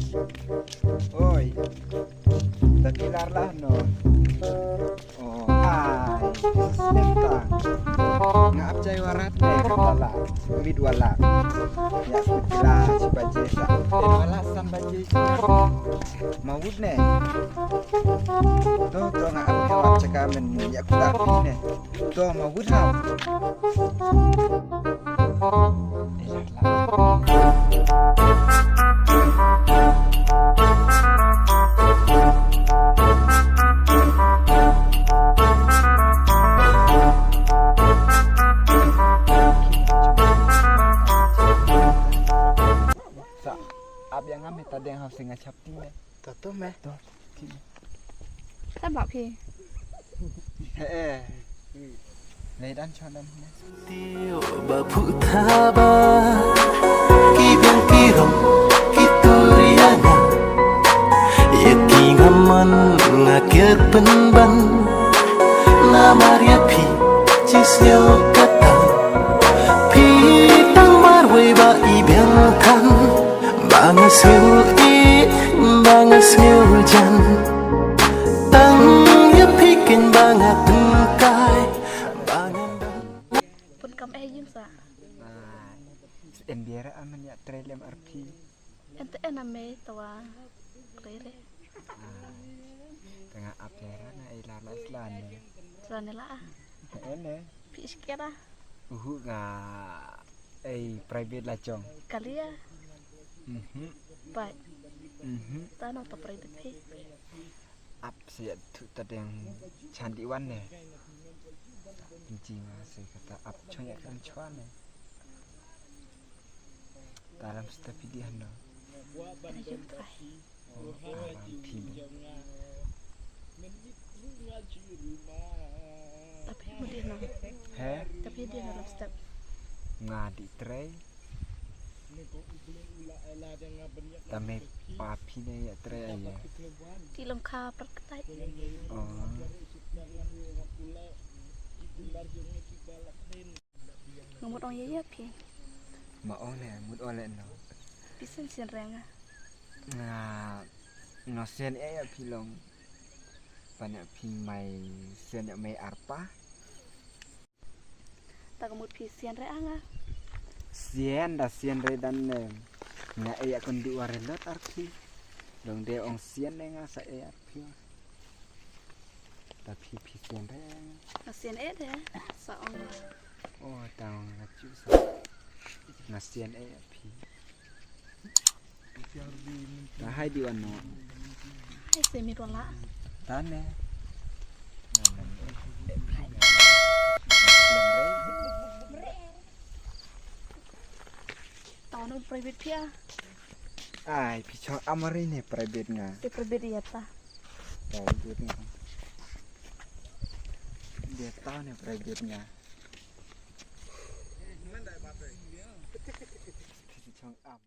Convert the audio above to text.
Oi, terkilar lah no. Oh, ay, sentang. Ngap cai warat deh kepala, mid wala. Ya kutilah si bajesa. Wala san bajesa. Mawud ne. Tuh ngap ngap cekamen ya kutapi ne. Tuh mawud ham. Yang ngam tadi yang harus ngacap tinggal. Tuh meh. Tuh. Sao bảo thì Lấy đan cho năm nhé. Tiêu bà phụ tha ba ki biang ki rong ki turiana ya ki ngaman ngakir penban na maria pi cisyo kata pi tang marwe ba i biang kan bang siu jan tang ya pikin bangat tengkai pun kam dương sa En biara aman ya trail MRP. ente ename tawa rere Tengah apera na ilala selane. sanela Ene. pi skera Nga private lah chong. kalia bai Mhm. tano to private phi Ap siya tu tadi yang candiwan ne. Jing masih kata ap chong ya kan chuan ne. Dalam setiap video no. ana dương trai Pi. tapi mo di no He? tapi dia harus step Ngadi tray. Tame papi ne ya tray ya. di lom kha perketai Oh. ngomot ong yaya phi Mau ne mud oleh no. pisen sin renga No sen ya pilong. Banyak pi mai sen ya mai arpa. ta ngomot phi sin re anga Sien dah sien redan ne. Nga ya kon di warelot arpi. Dong de ong sien ne nga sa ya pi. Tapi pi sien re. sin e de sa ong Oh, tahu ngacu sa. Ngasien ya pi. Dah hai di wano. hai se mi rola Tane. tao no private phi Ai, pichong amari ne private nga. te private ya ta Private nga. Dia tahu ne private nga. Pichong am.